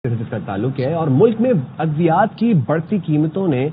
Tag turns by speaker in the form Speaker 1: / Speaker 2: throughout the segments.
Speaker 1: جس کا تعلق ہے اور ملک میں ادویات کی بڑھتی قیمتوں نے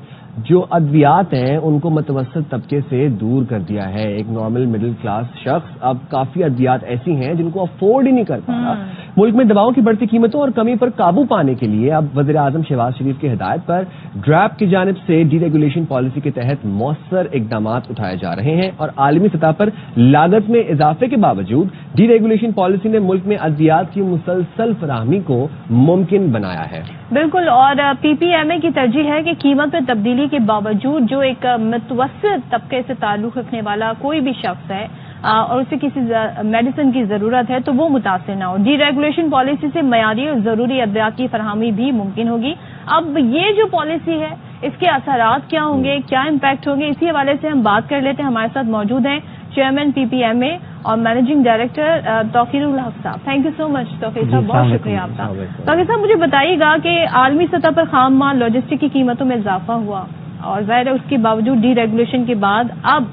Speaker 1: جو ادویات ہیں ان کو متوسط طبقے سے دور کر دیا ہے. ایک نارمل مڈل کلاس شخص اب کافی ادویات ایسی ہیں جن کو افورڈ ہی نہیں کر پا رہا. ملک میں دواؤں کی بڑھتی قیمتوں اور کمی پر قابو پانے کے لیے اب وزیر اعظم شہباز شریف کی ہدایت پر ڈریپ کی جانب سے ڈی ریگولیشن پالیسی کے تحت مؤثر اقدامات اٹھائے جا رہے ہیں اور عالمی سطح پر لاگت میں اضافے کے باوجود ڈی ریگولیشن پالیسی نے ملک میں ادویات کی مسلسل فراہمی کو ممکن بنایا ہے.
Speaker 2: بالکل. اور پی پی ایم اے کی ترجیح ہے کہ قیمت میں تبدیلی کے باوجود جو ایک متوسط طبقے سے تعلق رکھنے والا کوئی بھی شخص ہے اور اسے کسی میڈیسن کی ضرورت ہے تو وہ متاثر نہ ہو. ڈی ریگولیشن پالیسی سے معیاری اور ضروری ادویات کی فراہمی بھی ممکن ہوگی. اب یہ جو پالیسی ہے اس کے اثرات کیا ہوں گے, کیا امپیکٹ ہوں گے, اسی حوالے سے ہم بات کر لیتے ہیں. ہمارے ساتھ موجود ہیں چیئرمین پی پی ایم اے اور مینیجنگ ڈائریکٹر توقیر الحق صاحب. تھینک یو سو مچ توقیر صاحب, بہت شکریہ آپ کا. توقیر صاحب مجھے بتائیے گا کہ عالمی سطح پر خام مال لاجسٹک کی قیمتوں میں اضافہ ہوا اور ظاہر ہے اس کے باوجود ڈی ریگولیشن کے بعد اب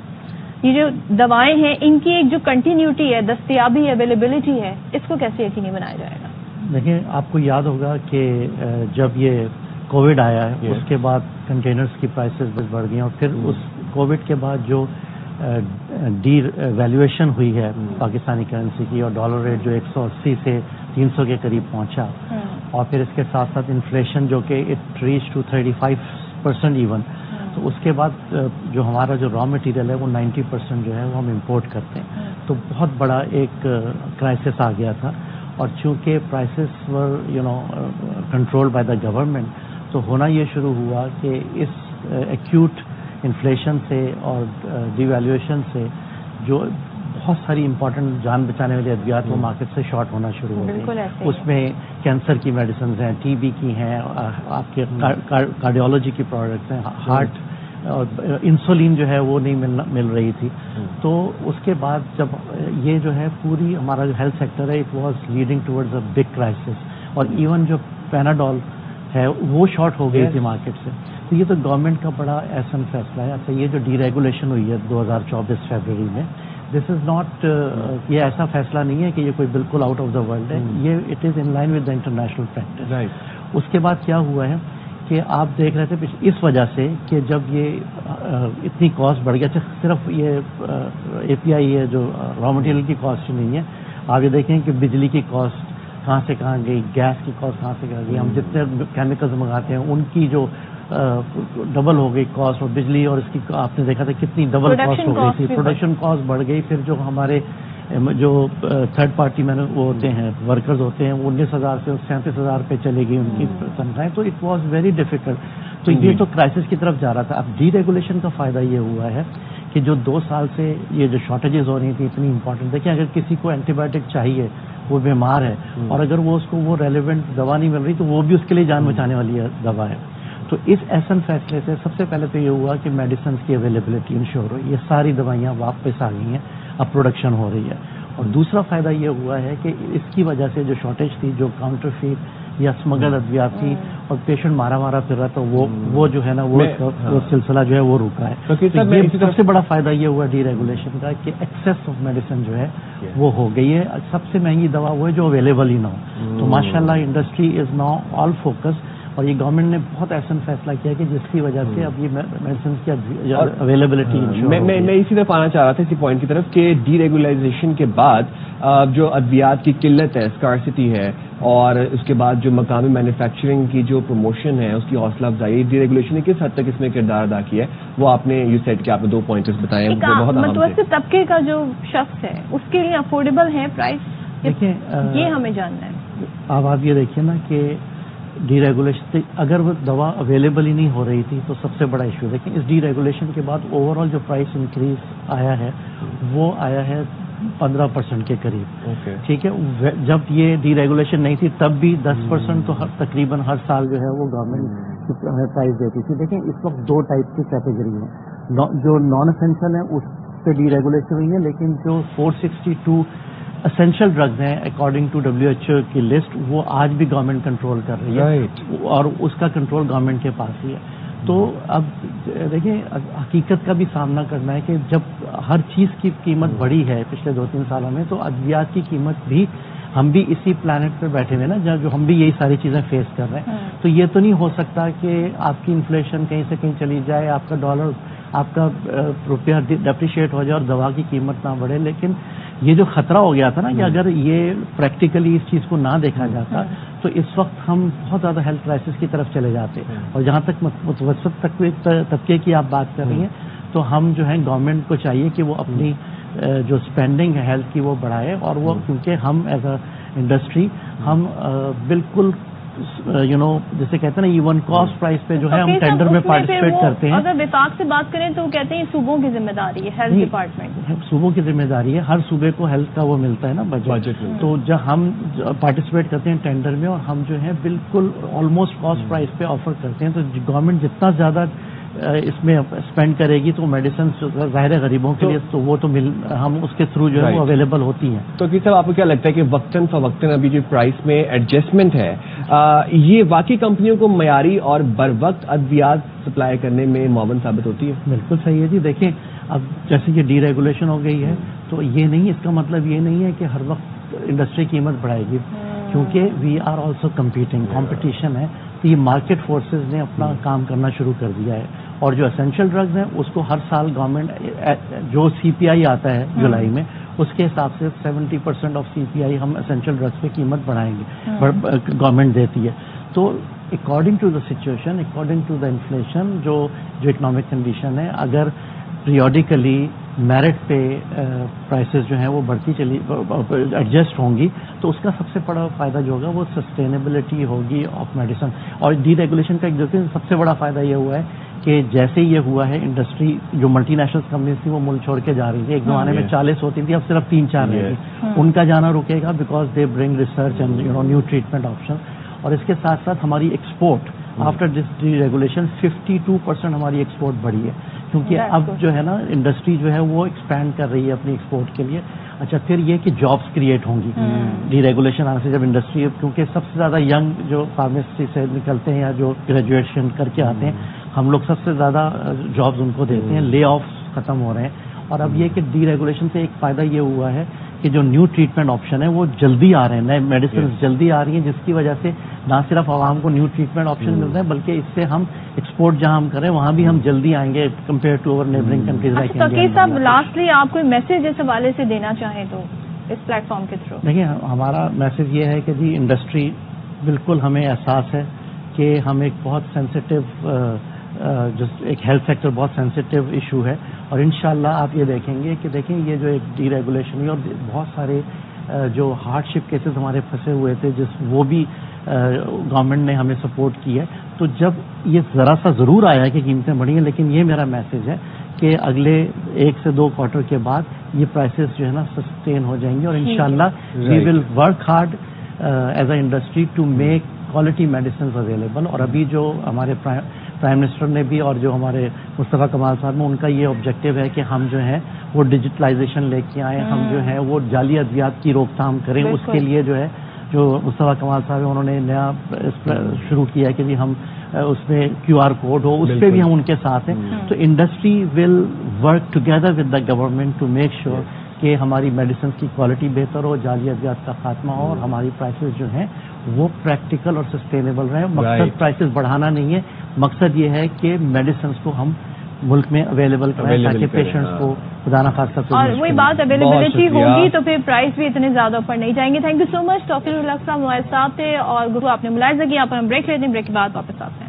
Speaker 2: یہ جو دوائیں ہیں ان کی ایک جو کنٹینیوٹی ہے, دستیابی, اویلیبلٹی ہے, اس کو کیسے یقینی بنایا جائے گا؟
Speaker 3: دیکھیں, آپ کو یاد ہوگا کہ جب یہ کووڈ آیا ہے اس کے بعد کنٹینرز کی پرائسز بڑھ گئی اور پھر اس کووڈ کے بعد جو ڈی ویلیویشن ہوئی ہے پاکستانی کرنسی کی اور ڈالر ریٹ جو 180 سے 300 کے قریب پہنچا اور پھر اس کے ساتھ ساتھ انفلیشن جو کہ اٹ ریچ ٹو 35% ایون, تو اس کے بعد جو ہمارا جو را مٹیریل ہے وہ 90% جو ہے وہ ہم امپورٹ کرتے ہیں. تو بہت بڑا ایک کرائسس آ گیا تھا اور چونکہ prices were control by the government, تو ہونا یہ شروع ہوا کہ اس ایکیوٹ انفلیشن سے اور ڈی ویلیویشن سے جو بہت ساری امپورٹنٹ جان بچانے والی ادویات وہ مارکیٹ سے شارٹ ہونا شروع ہو گئی. اس میں کینسر کی میڈیسنز ہیں, ٹی بی کی ہیں, آپ کے کارڈیولوجی کی پروڈکٹس ہیں, ہارٹ اور انسولین جو ہے وہ نہیں مل رہی تھی. تو اس کے بعد جب یہ جو ہے پوری ہمارا جو ہیلتھ سیکٹر ہے it was leading towards a big crisis اور ایون جو پیناڈول ہے وہ شارٹ ہو گئی تھی مارکیٹ سے. تو یہ تو گورنمنٹ کا بڑا اہم فیصلہ ہے. اچھا, یہ جو ڈی ریگولیشن ہوئی ہے 2024 فیبروری میں, دس از ناٹ, یہ ایسا فیصلہ نہیں ہے کہ یہ کوئی بالکل آؤٹ آف دا ورلڈ ہے, یہ it is in line with the international practice. اس کے بعد کیا ہوا ہے کہ آپ دیکھ رہے تھے اس وجہ سے کہ جب یہ اتنی کاسٹ بڑھ گیا, صرف یہ اے پی آئی ہے جو را مٹیریل کی کاسٹ نہیں ہے, آپ یہ دیکھیں کہ بجلی کی کاسٹ کہاں سے کہاں گئی, گیس کی کاسٹ کہاں سے کہاں گئی, ہم جتنے کیمیکلز منگاتے ہیں ان کی جو ڈبل ہو گئی کاسٹ, اور بجلی اور اس کی آپ نے دیکھا تھا کتنی ڈبل کاسٹ ہو گئی تھی, پروڈکشن کاسٹ بڑھ گئی. پھر جو ہمارے جو تھرڈ پارٹی میں وہ ہوتے ہیں ورکرز ہوتے ہیں وہ 19,000 سے 37,000 پہ چلے گئی ان کی تنخواہیں. تو اٹ واز ویری ڈیفیکلٹ. تو یہ تو کرائسس کی طرف جا رہا تھا. اب ڈی ریگولیشن کا فائدہ یہ ہوا ہے کہ جو 2 سال سے یہ جو شارٹیجز ہو رہی تھی اتنی امپورٹنٹ, دیکھیں اگر کسی کو اینٹی بایوٹک چاہیے, وہ بیمار ہے اور اگر وہ اس کو وہ ریلیونٹ دوا نہیں مل رہی تو وہ بھی اس کے لیے جان بچانے والی دوا ہے. تو اس احسن فیصلے سے سب سے پہلے تو یہ ہوا کہ میڈیسنز کی اویلیبلٹی انشور ہوئی, یہ ساری دوائیاں واپس آ گئی ہیں, اب پروڈکشن ہو رہی ہے. اور دوسرا فائدہ یہ ہوا ہے کہ اس کی وجہ سے جو شارٹیج تھی, جو کاؤنٹر فیٹ یا اسمگل ادویات تھی اور پیشنٹ مارا پھر رہا تھا, وہ جو ہے نا وہ سلسلہ جو ہے وہ رکا ہے. یہ سب سے بڑا فائدہ یہ ہوا ڈی ریگولیشن کا کہ ایکسیس آف میڈیسن جو ہے وہ ہو گئی ہے. سب سے مہنگی دوا وہ ہے جو اویلیبل ہی نہ ہو. تو ماشاء اللہ industry is now all focus, اور یہ گورنمنٹ نے بہت احسن فیصلہ کیا کہ جس کی وجہ سے اب یہ میڈیسن کی اویلیبلٹی.
Speaker 1: میں اسی طرف آنا چاہ رہا تھا اسی پوائنٹ کی طرف کہ ڈی ریگولائزیشن کے بعد جو ادویات کی قلت ہے, اسکارسٹی ہے, اور اس کے بعد جو مقامی مینوفیکچرنگ کی جو پروموشن ہے اس کی حوصلہ افزائی, ڈی ریگولیشن نے کس حد تک اس میں کردار ادا کیا ہے, وہ آپ نے یو سیٹ کہ آپ نے 2 پوائنٹس بتائے ہیں بہت اہم تھے.
Speaker 2: متوسط طبقے کا جو شخص ہے اس کے لیے افورڈیبل ہے پرائس,
Speaker 3: دیکھیں
Speaker 2: یہ ہمیں جاننا ہے.
Speaker 3: اب آپ یہ دیکھیے نا کہ ڈی ریگولیشن اگر وہ دوا اویلیبل ہی نہیں ہو رہی تھی تو سب سے بڑا ایشو. دیکھیں اس ڈی ریگولیشن کے بعد اوور آل جو پرائس انکریز آیا ہے وہ آیا ہے 15% کے قریب. ٹھیک ہے, جب یہ ڈی ریگولیشن نہیں تھی تب بھی 10% تو تقریباً ہر سال جو ہے وہ گورنمنٹ ہمیں پرائز دیتی تھی. دیکھیں اس وقت 2 ٹائپ کی کیٹیگری ہیں, جو نان اسینشل ہیں اس پہ ڈی ریگولیشن ہوئی ہے, لیکن جو 462 اسینشل ڈرگز ہیں اکارڈنگ ٹو WHO کی لسٹ وہ آج بھی گورنمنٹ کنٹرول کر رہی ہے اور اس کا کنٹرول گورنمنٹ کے پاس ہی ہے. تو اب دیکھیں حقیقت کا بھی سامنا کرنا ہے کہ جب ہر چیز کی قیمت بڑھی ہے پچھلے 2-3 سالوں میں, تو ادویات کی قیمت بھی ہم بھی اسی پلانٹ پہ بیٹھے ہوئے نا جو ہم بھی یہی ساری چیزیں فیس کر رہے ہیں. تو یہ تو نہیں ہو سکتا کہ آپ کی انفلیشن کہیں سے کہیں چلی جائے, آپ کا ڈالر, آپ کا روپیہ ڈیپریشیٹ ہو جائے اور دوا کی قیمت نہ بڑھے. لیکن یہ جو خطرہ ہو گیا تھا نا کہ اگر یہ پریکٹیکلی اس چیز کو نہ دیکھا جاتا تو اس وقت ہم بہت زیادہ ہیلتھ کرائسس کی طرف چلے جاتے. اور جہاں تک متوسط طبقے کی آپ بات کر رہی ہیں تو ہم جو ہے گورنمنٹ کو چاہیے کہ وہ اپنی جو اسپینڈنگ ہے ہیلتھ کی وہ بڑھائے, اور وہ کیونکہ ہم ایز اے انڈسٹری ہم بالکل جیسے کہتے ہیں نا ایون کاسٹ پرائز پہ جو ہے ہم ٹینڈر میں پارٹیسپیٹ کرتے ہیں.
Speaker 2: اگر وفاق سے بات کریں تو وہ کہتے ہیں صوبوں کی ذمہ داری ہے, ہیلتھ ڈپارٹمنٹ
Speaker 3: صوبوں کی ذمہ داری ہے, ہر صوبے کو ہیلتھ کا وہ ملتا ہے نا بجٹ. تو جب ہم پارٹیسپیٹ کرتے ہیں ٹینڈر میں اور ہم جو ہے بالکل آلموسٹ کاسٹ پرائز پہ آفر کرتے ہیں, تو گورنمنٹ جتنا زیادہ اس میں اسپینڈ کرے گی تو میڈیسن ظاہر غریبوں کے لیے تو وہ تو ہم اس کے تھرو جو ہے وہ اویلیبل ہوتی ہیں.
Speaker 1: تو صاحب آپ کو کیا لگتا ہے کہ وقتاً فوقتاً ابھی جو پرائس میں ایڈجسٹمنٹ ہے یہ واقعی کمپنیوں کو معیاری اور بر وقت ادویات سپلائی کرنے میں معاون ثابت ہوتی ہے؟
Speaker 3: بالکل صحیح ہے جی. دیکھیں اب جیسے یہ ڈی ریگولیشن ہو گئی ہے تو یہ نہیں, اس کا مطلب یہ نہیں ہے کہ ہر وقت انڈسٹری قیمت بڑھائے گی, کیونکہ we are also competing, competition ہے. تو یہ مارکیٹ فورسز نے اپنا کام کرنا شروع کر دیا ہے, اور جو اسینشیل ڈرگز ہیں اس کو ہر سال گورنمنٹ جو سی پی آئی آتا ہے جولائی میں اس کے حساب سے 70% آف سی پی آئی ہم اسینشیل ڈرگز پہ قیمت بڑھائیں گے, گورنمنٹ دیتی ہے. تو according to the situation, according to the inflation, جو اکنامک کنڈیشن ہے, اگر پیریوڈیکلی میرٹ پہ پرائسز جو ہیں وہ بڑھتی چلی ایڈجسٹ ہوں گی تو اس کا سب سے بڑا فائدہ جو ہوگا وہ سسٹینیبلٹی ہوگی آف میڈیسن. اور ڈی ریگولیشن کا ایک دوسرے سب سے بڑا فائدہ یہ ہوا ہے کہ جیسے یہ ہوا ہے انڈسٹری جو ملٹی نیشنل کمپنیز تھی وہ ملک چھوڑ کے جا رہی تھی. ایک زمانے میں 40 ہوتی تھی, اب صرف 3-4 رہی تھی. ان کا جانا رکے گا because they bring research and new treatment option. اور اس کے ساتھ ساتھ ہماری export after this deregulation 52% ہماری ایکسپورٹ بڑھی ہے, کیونکہ اب جو ہے نا انڈسٹری جو ہے وہ ایکسپینڈ کر رہی ہے اپنی ایکسپورٹ کے لیے. اچھا پھر یہ کہ جابس کریٹ ہوں گی ڈی ریگولیشن آنے سے, جب انڈسٹری, کیونکہ سب سے زیادہ ینگ جو فارمیسی سے نکلتے ہیں یا جو گریجویشن کر کے آتے ہیں, ہم لوگ سب سے زیادہ جابس ان کو دیتے ہیں. لے آفس ختم ہو رہے ہیں. اور اب یہ کہ ڈی ریگولیشن سے ایک فائدہ یہ ہوا ہے کہ جو نیو ٹریٹمنٹ آپشن ہے وہ جلدی آ رہے ہیں, نئے میڈیسنز جلدی آ رہی ہیں, جس کی وجہ سے نہ صرف عوام کو نیو ٹریٹمنٹ آپشن مل رہے ہیں بلکہ اس سے ہم ایکسپورٹ جہاں ہم کریں وہاں بھی ہم جلدی آئیں گے compare to over neighbouring countries like India.
Speaker 2: Taqi sahab lastly آپ کوئی میسج اس حوالے سے دینا چاہیں تو اس پلیٹ فارم کے تھرو؟
Speaker 3: دیکھیں ہمارا میسج یہ ہے کہ جی انڈسٹری بالکل ہمیں احساس ہے کہ ہم ایک بہت سینسٹیو ایک ہیلتھ سیکٹر بہت سینسٹیو ایشو ہے, اور انشاءاللہ آپ یہ دیکھیں گے کہ دیکھیں یہ جو ایک ڈی ریگولیشن ہے اور بہت سارے جو ہارڈ شپ کیسز ہمارے پھنسے ہوئے تھے وہ بھی گورنمنٹ نے ہمیں سپورٹ کی ہے. تو جب یہ ذرا سا ضرور آیا ہے کہ قیمتیں بڑھی ہیں, لیکن یہ میرا میسج ہے کہ اگلے 1 سے 2 کوارٹر کے بعد یہ پرائسز جو ہے نا سسٹین ہو جائیں گے, اور انشاءاللہ we will work hard as a industry to make quality medicines available. اور ابھی جو ہمارے پرائم منسٹر نے بھی اور جو ہمارے مصطفیٰ کمال صاحب نے, ان کا یہ آبجیکٹو ہے کہ ہم جو ہے وہ ڈیجیٹلائزیشن لے کے آئیں, ہم جو ہے وہ جعلی ادویات کی روک تھام کریں. اس کے لیے جو ہے جو مصطفیٰ کمال صاحب ہیں انہوں نے نیا شروع کیا ہے کہ ہم اس میں QR کوڈ ہو, اس پہ بھی ہم ان کے ساتھ ہیں. تو industry will work together with the government to make sure کہ ہماری میڈیسنس کی کوالٹی بہتر ہو, جعلی ادویات کا خاتمہ ہو, اور ہماری پرائسز جو ہیں وہ پریکٹیکل اور سسٹینیبل رہیں. مقصد پرائسز بڑھانا نہیں ہے, مقصد یہ ہے کہ میڈیسنس کو ہم ملک میں اویلیبل کریں تاکہ پیشنٹس کو خدا نخواستہ.
Speaker 2: اور وہی بات اویلیبلٹی ہوگی تو پھر پرائس بھی اتنے زیادہ اوپر نہیں جائیں گے. Thank you so much doctor الحق صاحب, موائز صاحب تھے, اور گرو آپ نے ملاحظہ کیا. پر ہم بریک لیتے ہیں, بریک کے بعد واپس آتے ہیں.